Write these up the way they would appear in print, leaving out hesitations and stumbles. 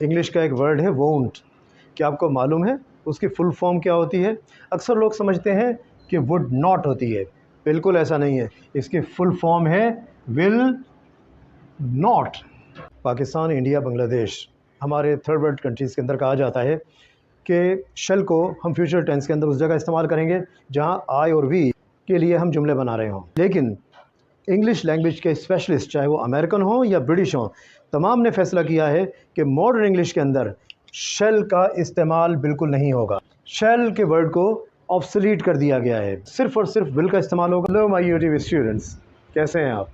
English का एक word है वोंट। क्या आपको मालूम है उसकी फुल फॉर्म क्या होती है? अक्सर लोग समझते हैं कि वुड नॉट होती है, बिल्कुल ऐसा नहीं है। इसकी फुल फॉर्म है will not. Pakistan, India, Bangladesh हमारे थर्ड वर्ल्ड कंट्रीज़ के अंदर कहा जाता है कि शेल को हम फ्यूचर टेंस के अंदर उस जगह इस्तेमाल करेंगे जहां आई और वी के लिए हम जुमले बना रहे हों। लेकिन इंग्लिश लैंग्वेज के स्पेशलिस्ट, चाहे वो अमेरिकन हो या ब्रिटिश हो, तमाम ने फैसला किया है कि मॉडर्न इंग्लिश के अंदर शेल का इस्तेमाल बिल्कुल नहीं होगा। शेल के वर्ड को ऑब्सोलीट कर दिया गया है, सिर्फ़ और सिर्फ विल का इस्तेमाल होगा। हेलो माय यूट्यूब स्टूडेंट्स, कैसे हैं आप?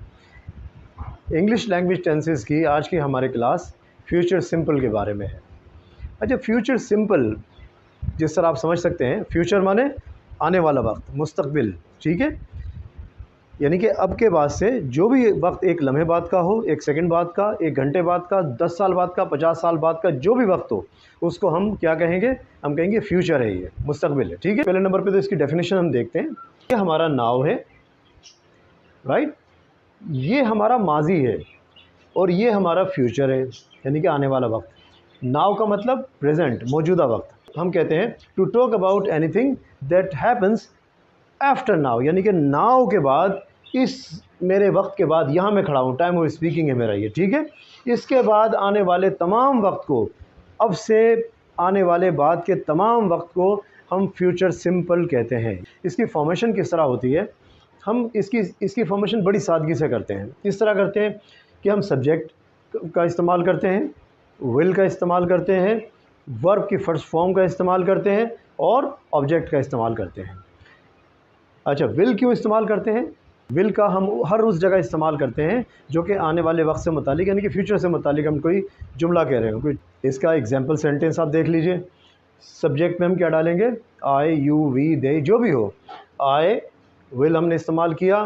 इंग्लिश लैंग्वेज टेंसेस की आज की हमारी क्लास फ्यूचर सिंपल के बारे में है। अच्छा, फ्यूचर सिंपल जिस तरह आप समझ सकते हैं, फ्यूचर माने आने वाला वक्त, मुस्तकबिल, ठीक है। यानी कि अब के बाद से जो भी वक्त एक लम्हे बाद का हो, एक सेकंड बाद का, एक घंटे बाद का, 10 साल बाद का, 50 साल बाद का, जो भी वक्त हो, उसको हम क्या कहेंगे? हम कहेंगे फ्यूचर है, ये मुस्तकबिल है, ठीक है। पहले नंबर पे तो इसकी डेफिनेशन हम देखते हैं। ये हमारा नाउ है, राइट, ये हमारा माजी है और ये हमारा फ्यूचर है, यानी कि आने वाला वक्त। नाउ का मतलब प्रेजेंट, मौजूदा वक्त। हम कहते हैं to talk about anything that happens after now, यानी कि नाउ के बाद, इस मेरे वक्त के बाद, यहाँ मैं खड़ा हूँ, टाइम ऑफ स्पीकिंग है मेरा ये, ठीक है। इसके बाद आने वाले तमाम वक्त को, अब से आने वाले बाद के तमाम वक्त को हम फ्यूचर सिंपल कहते हैं। इसकी फॉर्मेशन किस तरह होती है? हम इसकी फॉर्मेशन बड़ी सादगी से करते हैं। इस तरह करते हैं कि हम सब्जेक्ट का इस्तेमाल करते हैं, विल का इस्तेमाल करते हैं, वर्ब की फर्स्ट फॉर्म का इस्तेमाल करते हैं और ऑब्जेक्ट का इस्तेमाल करते हैं। अच्छा, विल क्यों इस्तेमाल करते हैं? विल का हम हर उस जगह इस्तेमाल करते हैं जो कि आने वाले वक्त से मुतालिक, यानी कि फ्यूचर से मुतालिक हम कोई जुमला कह रहे हो। कोई इसका एग्जाम्पल सेंटेंस आप देख लीजिए। सब्जेक्ट में हम क्या डालेंगे? आई, यू, वी, दे, जो भी हो। आई विल हमने इस्तेमाल किया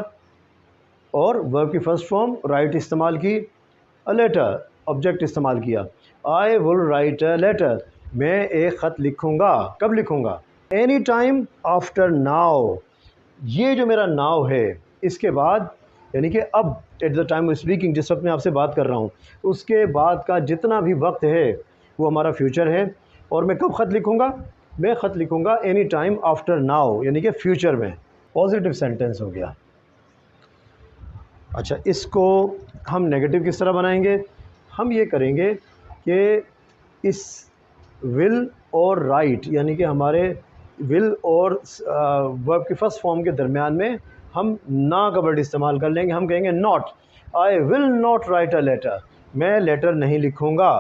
और वर्ब की फर्स्ट फॉर्म राइट इस्तेमाल की। अ लेटर ऑब्जेक्ट इस्तेमाल किया। I will write a letter, मैं एक ख़त लिखूँगा। कब लिखूँगा? Any time after now. ये जो मेरा नाउ है, इसके बाद, यानी कि अब, eight the time of speaking, जिस वक्त मैं आपसे बात कर रहा हूँ, उसके बाद का जितना भी वक्त है वो हमारा फ्यूचर है। और मैं कब ख़त लिखूँगा? मैं ख़त लिखूँगा एनी टाइम आफ्टर नाउ, यानी कि फ्यूचर में। पॉजिटिव सेंटेंस हो गया। अच्छा, इसको हम नेगेटिव किस तरह बनाएंगे? हम ये करेंगे कि इस विल और राइट, यानी कि हमारे विल और वर्ब की फर्स्ट फॉर्म के दरमियान में हम ना का वर्ड इस्तेमाल कर लेंगे। हम कहेंगे not, I will not write a letter, मैं लेटर नहीं लिखूँगा।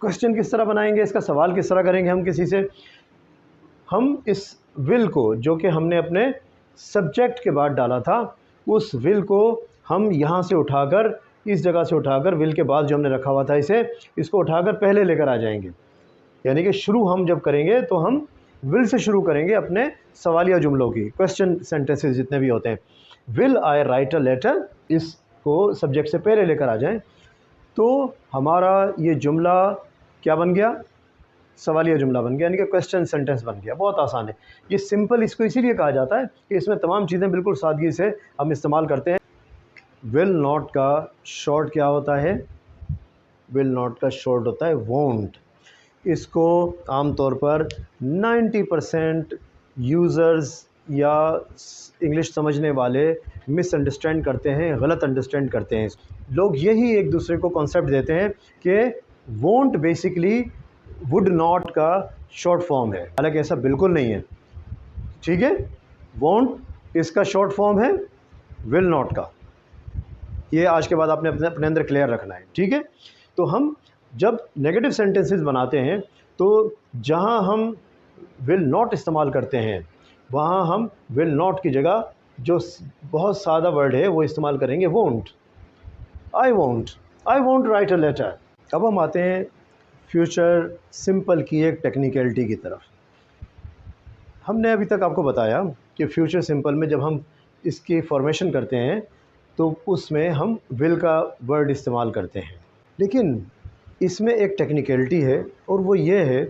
क्वेश्चन किस तरह बनाएंगे? इसका सवाल किस तरह करेंगे हम किसी से? हम इस विल को, जो कि हमने अपने सब्जेक्ट के बाद डाला था, उस विल को हम यहाँ से उठाकर, इस जगह से उठाकर, विल के बाद जो हमने रखा हुआ था इसको उठाकर पहले लेकर आ जाएंगे। यानी कि शुरू हम जब करेंगे तो हम विल से शुरू करेंगे अपने सवालिया जुमलों की, क्वेश्चन सेंटेंसेस जितने भी होते हैं। Will I write a letter, इसको सब्जेक्ट से पहले लेकर आ जाएं, तो हमारा ये जुमला क्या बन गया? सवालिया जुमला बन गया, यानी कि क्वेश्चन सेंटेंस बन गया। बहुत आसान है ये। सिंपल इसको इसीलिए कहा जाता है कि इसमें तमाम चीज़ें बिल्कुल सादगी से हम इस्तेमाल करते हैं। विल नॉट का शॉर्ट क्या होता है? विल नॉट का शॉर्ट होता है वोंट। इसको आमतौर पर 90% यूज़र्स या इंग्लिश समझने वाले मिसअंडरस्टैंड करते हैं, गलत अंडरस्टैंड करते हैं। लोग यही एक दूसरे को कॉन्सेप्ट देते हैं कि वोंट बेसिकली वुड नॉट का शॉर्ट फॉर्म है, हालांकि ऐसा बिल्कुल नहीं है, ठीक है। वोंट इसका शॉर्ट फॉर्म है विल नॉट का। ये आज के बाद आपने अपने अंदर क्लियर रखना है, ठीक है। तो हम जब नेगेटिव सेंटेंसेस बनाते हैं तो जहां हम विल नॉट इस्तेमाल करते हैं, वहां हम विल नॉट की जगह जो बहुत सादा वर्ड है वो इस्तेमाल करेंगे won't. I won't write a letter. अब हम आते हैं फ्यूचर सिंपल की एक टेक्निकलिटी की तरफ। हमने अभी तक आपको बताया कि फ्यूचर सिंपल में जब हम इसकी फॉर्मेशन करते हैं तो उसमें हम विल का वर्ड इस्तेमाल करते हैं, लेकिन इसमें एक टेक्निकलिटी है और वो ये है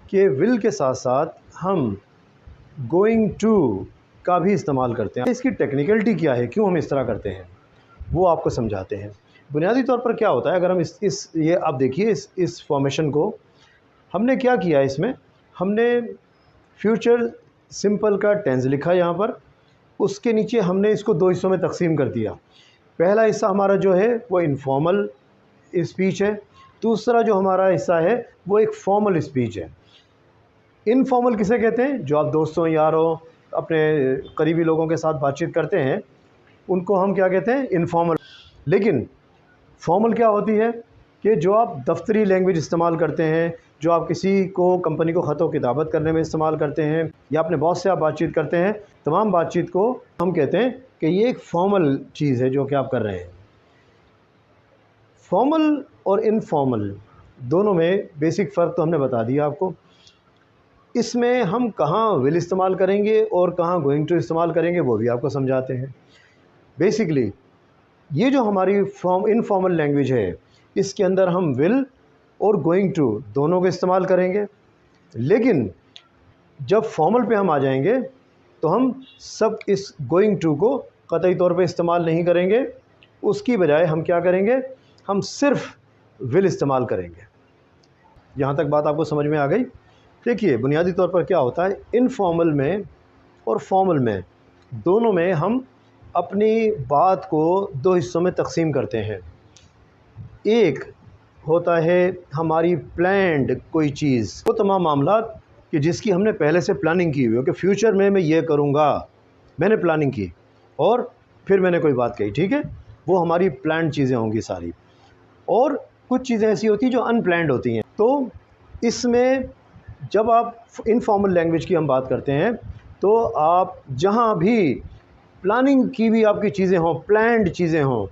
कि विल के साथ साथ हम गोइंग टू का भी इस्तेमाल करते हैं। इसकी टेक्निकलिटी क्या है, क्यों हम इस तरह करते हैं, वो आपको समझाते हैं। बुनियादी तौर पर क्या होता है, अगर हम इस ये आप देखिए इस फॉर्मेशन को हमने क्या किया है, इसमें हमने फ्यूचर सिंपल का टेंस लिखा यहाँ पर, उसके नीचे हमने इसको दो हिस्सों में तकसीम कर दिया। पहला हिस्सा हमारा जो है वो इनफॉर्मल स्पीच है, दूसरा जो हमारा हिस्सा है वो एक फॉर्मल स्पीच है। इनफॉर्मल किसे कहते हैं? जो आप दोस्तों यारों अपने करीबी लोगों के साथ बातचीत करते हैं उनको हम क्या कहते हैं? इनफॉर्मल। लेकिन फॉर्मल क्या होती है कि जो आप दफ्तरी लैंग्वेज इस्तेमाल करते हैं, जो आप किसी को कंपनी को ख़त व किताबत करने में इस्तेमाल करते हैं, या अपने बॉस से आप बातचीत करते हैं, तमाम बातचीत को हम कहते हैं कि ये एक फॉर्मल चीज़ है जो कि आप कर रहे हैं। फॉर्मल और इनफॉर्मल दोनों में बेसिक फ़र्क तो हमने बता दिया आपको। इसमें हम कहाँ विल इस्तेमाल करेंगे और कहाँ गोइंग टू इस्तेमाल करेंगे वो भी आपको समझाते हैं। बेसिकली ये जो हमारी इनफॉर्मल लैंग्वेज है, इसके अंदर हम विल और गोइंग टू दोनों को इस्तेमाल करेंगे। लेकिन जब फॉर्मल पे हम आ जाएंगे तो हम सब इस गोइंग टू को कतई तौर पे इस्तेमाल नहीं करेंगे, उसकी बजाय हम क्या करेंगे? हम सिर्फ विल इस्तेमाल करेंगे। यहाँ तक बात आपको समझ में आ गई? देखिए बुनियादी तौर पर क्या होता है, इनफॉर्मल में और फॉर्मल में दोनों में हम अपनी बात को दो हिस्सों में तकसीम करते हैं। एक होता है हमारी प्लान्ड कोई चीज़, वो तमाम मामला कि जिसकी हमने पहले से प्लानिंग की हुई हो कि फ्यूचर में मैं ये करूँगा, मैंने प्लानिंग की और फिर मैंने कोई बात कही, ठीक है, वो हमारी प्लान्ड चीज़ें होंगी सारी। और कुछ चीज़ें ऐसी होती हैं जो अनप्लान्ड होती हैं। तो इसमें जब आप इनफॉर्मल लैंग्वेज की हम बात करते हैं तो आप जहाँ भी प्लानिंग की भी आपकी चीज़ें हों, प्लान्ड चीज़ें हों,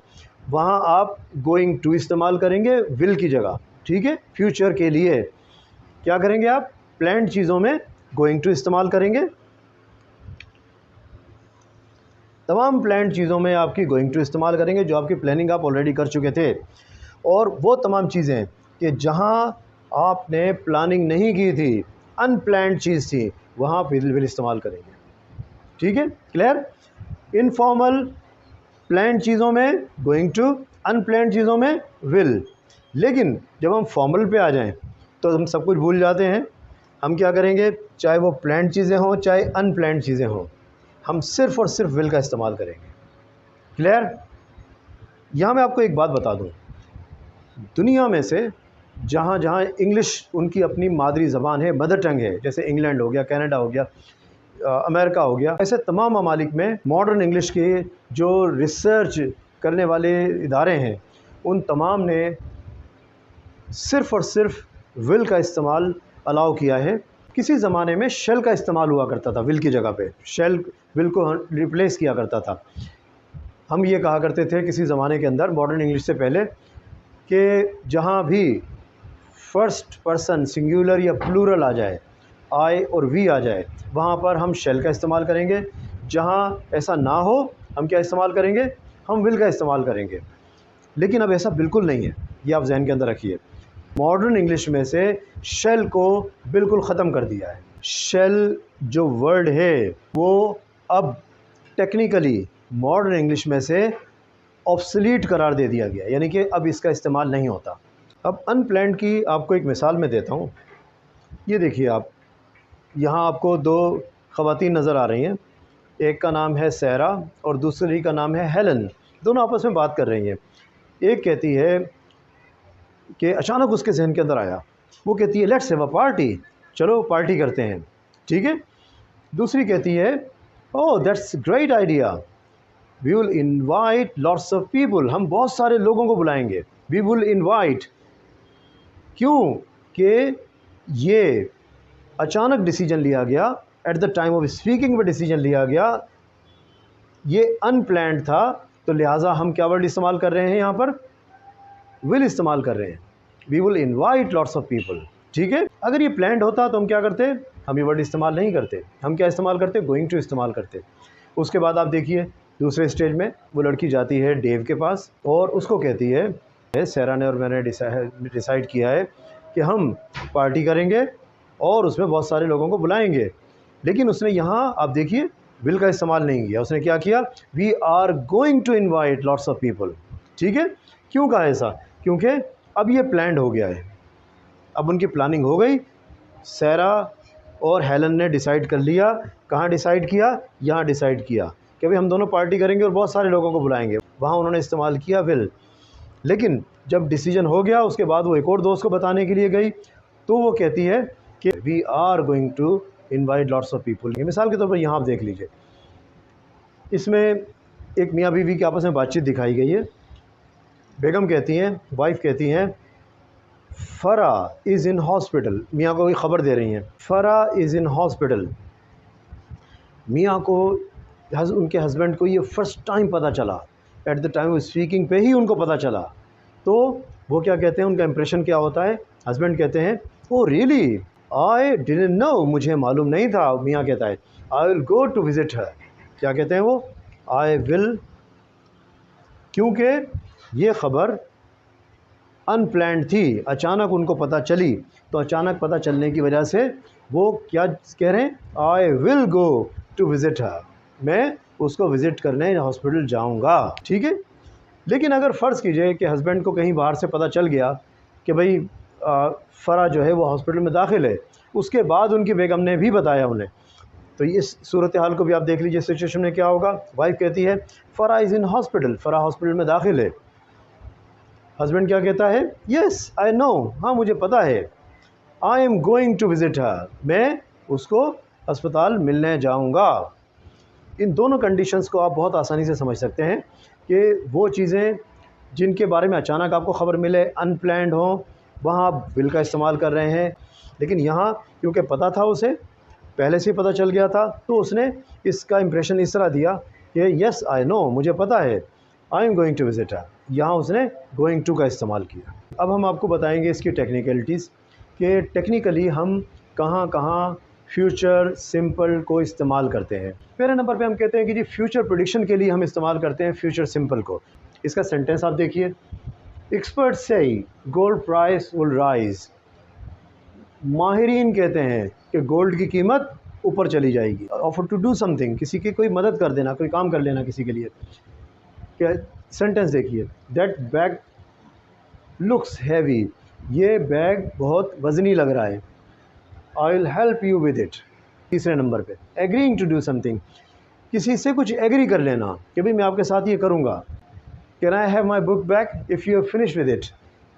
वहाँ आप गोइंग टू इस्तेमाल करेंगे विल की जगह, ठीक है। फ्यूचर के लिए क्या करेंगे आप? प्लान्ड चीज़ों में गोइंग टू इस्तेमाल करेंगे, तमाम प्लान्ड चीज़ों में आपकी गोइंग टू इस्तेमाल करेंगे जो आपकी प्लानिंग आप ऑलरेडी कर चुके थे। और वो तमाम चीज़ें कि जहाँ आपने प्लानिंग नहीं की थी, अनप्लान्ड चीज़ थी, वहाँ विल इस्तेमाल करेंगे, ठीक है, क्लियर। इनफॉर्मल प्लान्ड चीज़ों में गोइंग टू, अनप्लान्ड चीज़ों में विल। लेकिन जब हम फॉर्मल पे आ जाएं तो हम सब कुछ भूल जाते हैं। हम क्या करेंगे? चाहे वो प्लान्ड चीज़ें हों चाहे अनप्लान्ड चीज़ें हों, हम सिर्फ़ और सिर्फ विल का इस्तेमाल करेंगे, क्लियर। यहाँ मैं आपको एक बात बता दूँ, दुनिया में से जहाँ जहाँ इंग्लिश उनकी अपनी मादरी ज़बान है, मदर टंग है, जैसे इंग्लैंड हो गया, कनाडा हो गया, अमेरिका हो गया, ऐसे तमाम ममालिक में मॉडर्न इंग्लिश के जो रिसर्च करने वाले इदारे हैं उन तमाम ने सिर्फ़ और सिर्फ विल का इस्तेमाल अलाउ किया है। किसी ज़माने में शेल का इस्तेमाल हुआ करता था, विल की जगह पे शेल विल को रिप्लेस किया करता था। हम ये कहा करते थे किसी ज़माने के अंदर, मॉडर्न इंग्लिश से पहले, कि जहाँ भी फर्स्ट पर्सन सिंगुलर या प्लूरल आ जाए, आई और वी आ जाए, वहाँ पर हम शेल का इस्तेमाल करेंगे। जहाँ ऐसा ना हो हम क्या इस्तेमाल करेंगे? हम विल का इस्तेमाल करेंगे। लेकिन अब ऐसा बिल्कुल नहीं है, ये आप जहन के अंदर रखिए। मॉडर्न इंग्लिश में से शेल को बिल्कुल ख़त्म कर दिया है। शेल जो वर्ड है वो अब टेक्निकली मॉडर्न इंग्लिश में से ऑब्सलीट करार दे दिया गया, यानी कि अब इसका इस्तेमाल नहीं होता। अब अनप्लान्ड की आपको एक मिसाल मैं देता हूँ। ये देखिए आप, यहाँ आपको दो ख़वातीन नज़र आ रही हैं, एक का नाम है सैरा और दूसरी का नाम है हेलन। दोनों आपस में बात कर रही हैं। एक कहती है कि अचानक उसके जहन के अंदर आया, वो कहती है लेट्स हैव अ पार्टी, चलो पार्टी करते हैं, ठीक है। दूसरी कहती है oh that's great idea, we will invite lots of people, हम बहुत सारे लोगों को बुलाएंगे। वी विल इनवाइट, क्यों कि ये अचानक डिसीजन लिया गया, eight the time of speaking में डिसीजन लिया गया, ये अनप्लान्ड था, तो लिहाजा हम क्या वर्ड इस्तेमाल कर रहे हैं? यहाँ पर विल इस्तेमाल कर रहे हैं। We will invite lots of people, ठीक है। अगर ये प्लान्ड होता तो हम क्या करते? हम ये वर्ड इस्तेमाल नहीं करते, हम क्या इस्तेमाल करते? गोइंग टू इस्तेमाल करते। उसके बाद आप देखिए दूसरे स्टेज में वो लड़की जाती है डेव के पास और उसको कहती है सैरा ने और मैंने डिसाइड किया है कि हम पार्टी करेंगे और उसमें बहुत सारे लोगों को बुलाएंगे। लेकिन उसने यहाँ आप देखिए विल का इस्तेमाल नहीं किया, उसने क्या किया? We are going to invite lots of people, ठीक है। क्यों कहा ऐसा? क्योंकि अब ये प्लान्ड हो गया है, अब उनकी प्लानिंग हो गई। सैरा और हेलन ने डिसाइड कर लिया। कहाँ डिसाइड किया? यहाँ डिसाइड किया कि भाई हम दोनों पार्टी करेंगे और बहुत सारे लोगों को बुलाएंगे। वहाँ उन्होंने इस्तेमाल किया विल। लेकिन जब डिसीजन हो गया उसके बाद वो एक और दोस्त को बताने के लिए गई, तो वो कहती है कि we are going to invite lots of people. मिसाल के तौर पर यहाँ आप देख लीजिए, इसमें एक मियाँ बीवी की आपस में बातचीत दिखाई गई है। बेगम कहती हैं, वाइफ कहती हैं, फ़रा इज़ इन हॉस्पिटल। मियाँ को कोई ख़बर दे रही हैं, फ़रा इज़ इन हॉस्पिटल। मियाँ को उनके हस्बैंड को ये फ़र्स्ट टाइम पता चला, eight the time of speaking पे ही उनको पता चला। तो वो क्या कहते हैं, उनका इंप्रेशन क्या होता है? हस्बैंड कहते हैं, oh really, I didn't know, मुझे मालूम नहीं था। मियाँ कहता है, I will go to visit her. क्या कहते हैं वो? आई विल, क्योंकि ये ख़बर अनप्लैंड थी, अचानक उनको पता चली। तो अचानक पता चलने की वजह से वो क्या कह रहे हैं? I will go to visit her, मैं उसको विज़िट करने हॉस्पिटल जाऊंगा। ठीक है। लेकिन अगर फ़र्ज़ कीजिए कि हस्बैंड को कहीं बाहर से पता चल गया कि भाई फ़रा जो है वो हॉस्पिटल में दाखिल है, उसके बाद उनकी बेगम ने भी बताया उन्हें, तो इस सूरत हाल को भी आप देख लीजिए, सिचुएशन में क्या होगा। वाइफ कहती है, Farah is in hospital, Farah hospital में दाखिल है। हस्बैंड क्या कहता है? येस आई नो, हाँ मुझे पता है। I am going to visit her, मैं उसको अस्पताल मिलने जाऊंगा। इन दोनों कंडीशंस को आप बहुत आसानी से समझ सकते हैं कि वो चीज़ें जिनके बारे में अचानक आपको ख़बर मिले, अनप्लैंड हो, वहाँ आप विल का इस्तेमाल कर रहे हैं। लेकिन यहाँ क्योंकि पता था, उसे पहले से पता चल गया था, तो उसने इसका इम्प्रेशन इस तरह दिया कि यस आई नो, मुझे पता है, I am going to visit her. यहाँ उसने गोइंग टू का इस्तेमाल किया। अब हम आपको बताएंगे इसकी टेक्निकलिटीज़ कि टेक्निकली हम कहाँ कहाँ फ्यूचर सिंपल को इस्तेमाल करते हैं। पहले नंबर पे हम कहते हैं कि जी फ्यूचर प्रेडिक्शन के लिए हम इस्तेमाल करते हैं फ्यूचर सिंपल को। इसका सेंटेंस आप देखिए, एक्सपर्ट से गोल्ड प्राइस विल राइज। माहिरीन कहते हैं कि गोल्ड की कीमत ऊपर चली जाएगी। ऑफर टू डू समथिंग, किसी की कोई मदद कर देना, कोई काम कर लेना किसी के लिए। क्या सेंटेंस देखिए, दैट बैग लुक्स हैवी, ये बैग बहुत वज़नी लग रहा है। I will help you with it. तीसरे नंबर पे एग्रीइंग टू डू समथिंग, किसी से कुछ एग्री कर लेना कि भाई मैं आपके साथ ये करूँगा। Can I have my book back if you have finish with it,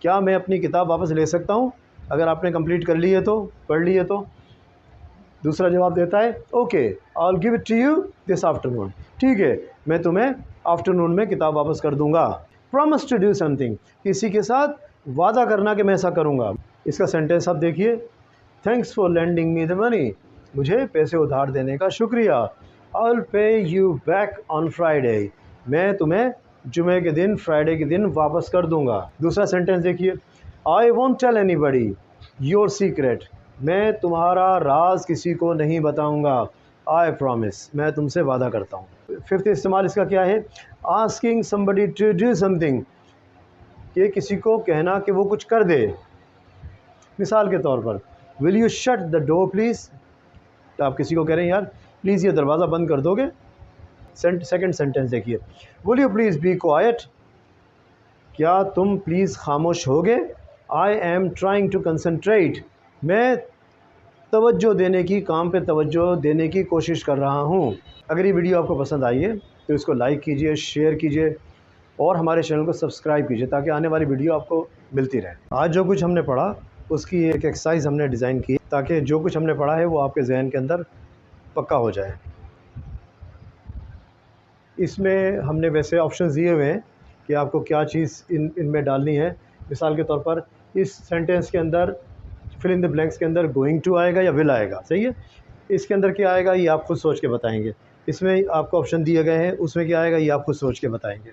क्या मैं अपनी किताब वापस ले सकता हूँ अगर आपने कंप्लीट कर ली है, तो पढ़ ली है तो। दूसरा जवाब देता है, okay I will give it to you this afternoon, ठीक है मैं तुम्हें आफ्टरनून में किताब वापस कर दूँगा। प्रॉमिस टू डू समथिंग, किसी के साथ वादा करना कि मैं ऐसा करूँगा। इसका सेंटेंस आप देखिए, thanks for lending me the money, मुझे पैसे उधार देने का शुक्रिया। I will pay you back on Friday, मैं तुम्हें जुमे के दिन, फ्राइडे के दिन वापस कर दूंगा। दूसरा सेंटेंस देखिए, I won't tell anybody your secret, मैं तुम्हारा राज किसी को नहीं बताऊंगा। आई प्रॉमिस, मैं तुमसे वादा करता हूँ। फिफ्थ इस्तेमाल इसका क्या है? Asking somebody to do something, कि किसी को कहना कि वो कुछ कर दे। मिसाल के तौर पर, will you shut the door please, तो आप किसी को कह रहे हैं यार प्लीज़ ये दरवाज़ा बंद कर दोगे। सेकंड सेंटेंस देखिए, will you please be quiet, क्या तुम प्लीज़ खामोश होगे। I am trying to concentrate, मैं तवज्जो देने की, काम पे तवज्जो देने की कोशिश कर रहा हूँ। अगर ये वीडियो आपको पसंद आई है तो इसको लाइक कीजिए, शेयर कीजिए और हमारे चैनल को सब्सक्राइब कीजिए ताकि आने वाली वीडियो आपको मिलती रहे। आज जो कुछ हमने पढ़ा उसकी एक एक्सरसाइज हमने डिज़ाइन की ताकि जो कुछ हमने पढ़ा है वो आपके जहन के अंदर पक्का हो जाए। इसमें हमने वैसे ऑप्शन दिए हुए हैं कि आपको क्या चीज़ इनमें डालनी है। मिसाल के तौर पर इस सेंटेंस के अंदर फिल इन द ब्लैंक्स के अंदर गोइंग टू आएगा या विल आएगा, सही है। इसके अंदर क्या आएगा ये आप खुद सोच के बताएंगे। इसमें आपको ऑप्शन दिए गए हैं, उसमें क्या आएगा ये आप खुद सोच के बताएंगे।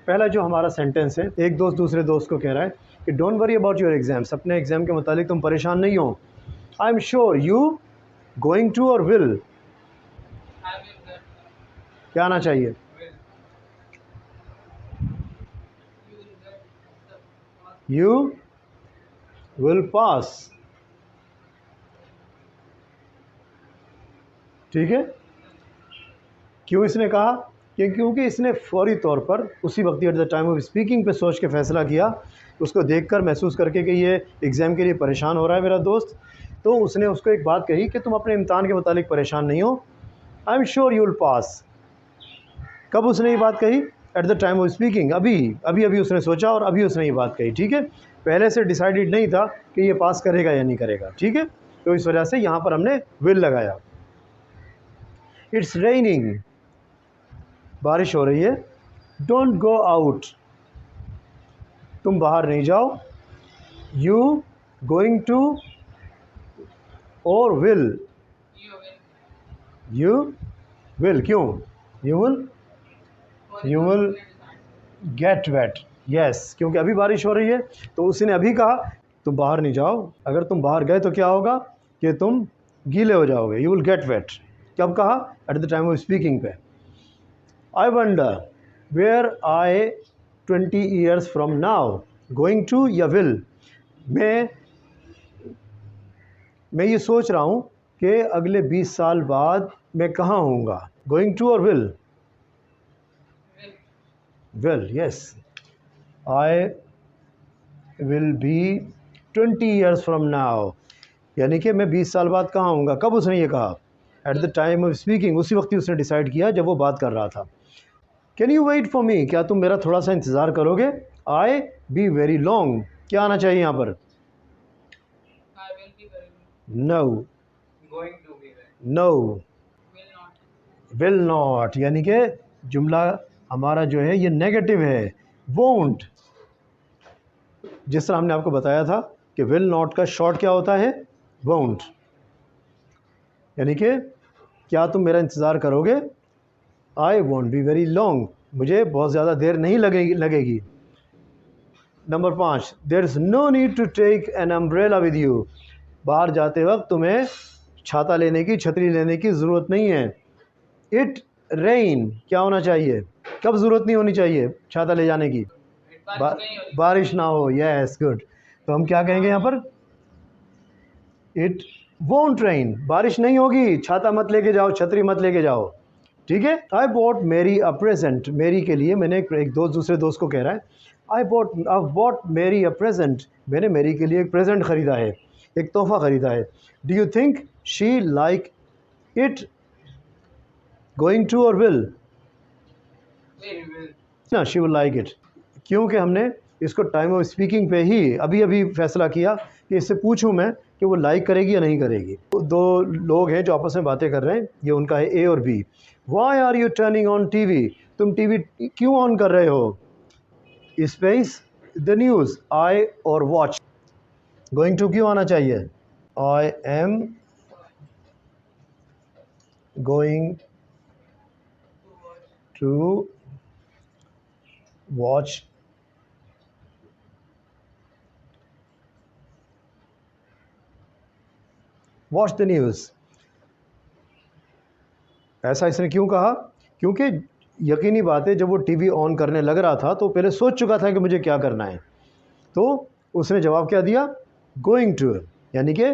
पहला जो हमारा सेंटेंस है, एक दोस्त दूसरे दोस्त को कह रहा है कि don't worry about your exams, अपने एग्ज़ाम के मुतालिक तुम परेशान नहीं हो। I am sure you going to or will, क्या आना चाहिए? यू विल पास, ठीक है। क्यों इसने कहा? क्योंकि इसने फौरी तौर पर उसी वक्त eight the time of speaking पे सोच के फ़ैसला किया, उसको देखकर महसूस करके कि ये एग्ज़ाम के लिए परेशान हो रहा है मेरा दोस्त, तो उसने उसको एक बात कही कि तुम अपने इम्तहान के मुतालिक परेशान नहीं हो, I am sure you will pass. कब उसने ये बात कही? Eight the time of speaking, अभी उसने सोचा और अभी उसने ये बात कही, ठीक है। पहले से डिसाइडेड नहीं था कि ये पास करेगा या नहीं करेगा, ठीक है। तो इस वजह से यहाँ पर हमने विल लगाया। इट्स रेनिंग, बारिश हो रही है। डोंट गो आउट, तुम बाहर नहीं जाओ। You going to or will, you will, क्यों? You will get wet, yes, क्योंकि अभी बारिश हो रही है तो उसने अभी कहा तुम बाहर नहीं जाओ। अगर तुम बाहर गए तो क्या होगा कि तुम गीले हो जाओगे, यू विल गेट वेट। कब कहा? At the time of speaking पे। I wonder where I 20 years from now, going to या विल। मैं ये सोच रहा हूँ कि अगले 20 साल बाद मैं कहाँ होऊंगा। Going to or will? Will, yes. I will be 20 years from now, यानी कि मैं 20 साल बाद कहाँ होऊंगा। कब उसने ये कहा? At the time of speaking, उसी वक्त ही उसने डिसाइड किया जब वो बात कर रहा था। Can you wait for me, क्या तुम मेरा थोड़ा सा इंतज़ार करोगे। आई बी वेरी लॉन्ग, क्या आना चाहिए यहाँ पर? नो, नो, विल नॉट, यानी कि जुमला हमारा जो है ये नेगेटिव है। वोंट, जिस तरह हमने आपको बताया था कि विल नॉट का शॉर्ट क्या होता है? वोंट, यानी कि क्या तुम मेरा इंतज़ार करोगे। I won't be very long, मुझे बहुत ज़्यादा देर नहीं लगेगी। Number 5, there is no need to take an umbrella with you, बाहर जाते वक्त तुम्हें छाता लेने की, छतरी लेने की ज़रूरत नहीं है। इट रेन, क्या होना चाहिए? कब ज़रूरत नहीं होनी चाहिए छाता ले जाने की? बारिश ना हो, यस, गुड। तो हम क्या कहेंगे यहाँ पर? इट वोंट रेन, बारिश नहीं होगी, छाता मत लेके जाओ, छतरी मत लेके जाओ, ठीक है। आई बॉट मेरी अ प्रेजेंट, मेरी के लिए, मैंने एक दोस्त दूसरे दोस्त को कह रहा है, आई बॉट मेरी अ प्रेजेंट, मैंने मेरी के लिए एक प्रेजेंट ख़रीदा है, एक तोहफ़ा ख़रीदा है। Do you think she like it, going to or will? ना, शी विल लाइक इट, क्योंकि हमने इसको टाइम ऑफ स्पीकिंग पे ही अभी फ़ैसला किया कि इससे पूछूं मैं कि वो लाइक करेगी या नहीं करेगी। दो लोग हैं जो आपस में बातें कर रहे हैं, ये उनका है ए और B. Why are you turning on TV, तुम टीवी क्यों ऑन कर रहे हो। स्पेस द न्यूज़, आई और वॉच, गोइंग टू क्यों आना चाहिए? I am going to watch the news. ऐसा इसने क्यों कहा? क्योंकि यकीनी बात है जब वो टीवी ऑन करने लग रहा था तो पहले सोच चुका था कि मुझे क्या करना है, तो उसने जवाब क्या दिया? गोइंग टू, यानी कि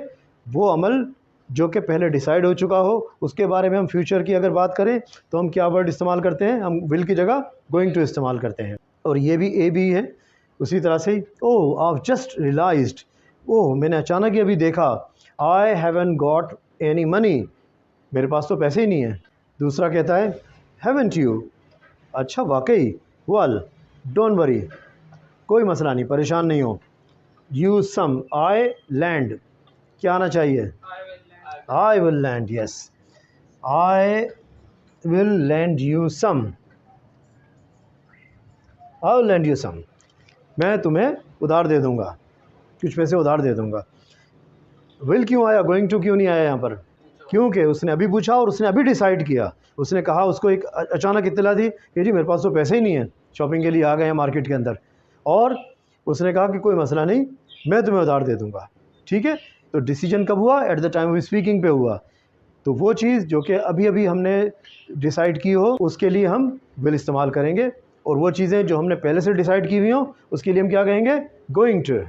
वो अमल जो कि पहले डिसाइड हो चुका हो, उसके बारे में हम फ्यूचर की अगर बात करें तो हम क्या वर्ड इस्तेमाल करते हैं? हम विल की जगह गोइंग टू इस्तेमाल करते हैं। और ये भी ए भी है उसी तरह से। ओह आई जस्ट रियलाइज्ड, ओह मैंने अचानक ही अभी देखा। I haven't got any money, मेरे पास तो पैसे ही नहीं है। दूसरा कहता है हैवंट यू, अच्छा वाकई। वेल डोंट वरी, कोई मसला नहीं, परेशान नहीं हो। यूज सम, आई लैंड, क्या आना चाहिए? I will lend, yes, I will lend you some, I will lend you some, मैं तुम्हें उधार दे दूंगा, कुछ पैसे उधार दे दूंगा। विल क्यों आया, गोइंग टू क्यों नहीं आया यहाँ पर? क्योंकि उसने अभी पूछा और उसने अभी डिसाइड किया। उसने कहा, उसको एक अचानक इत्तला दी कि जी मेरे पास तो पैसे ही नहीं है, शॉपिंग के लिए आ गए हैं मार्केट के अंदर, और उसने कहा कि कोई मसला नहीं, मैं तुम्हें उधार दे दूंगा, ठीक है। तो डिसीजन कब हुआ? Eight the time of speaking पे हुआ। तो वो चीज़ जो कि अभी हमने डिसाइड की हो उसके लिए हम विल इस्तेमाल करेंगे, और वो चीज़ें जो हमने पहले से डिसाइड की हुई हों उसके लिए हम क्या कहेंगे? Going to.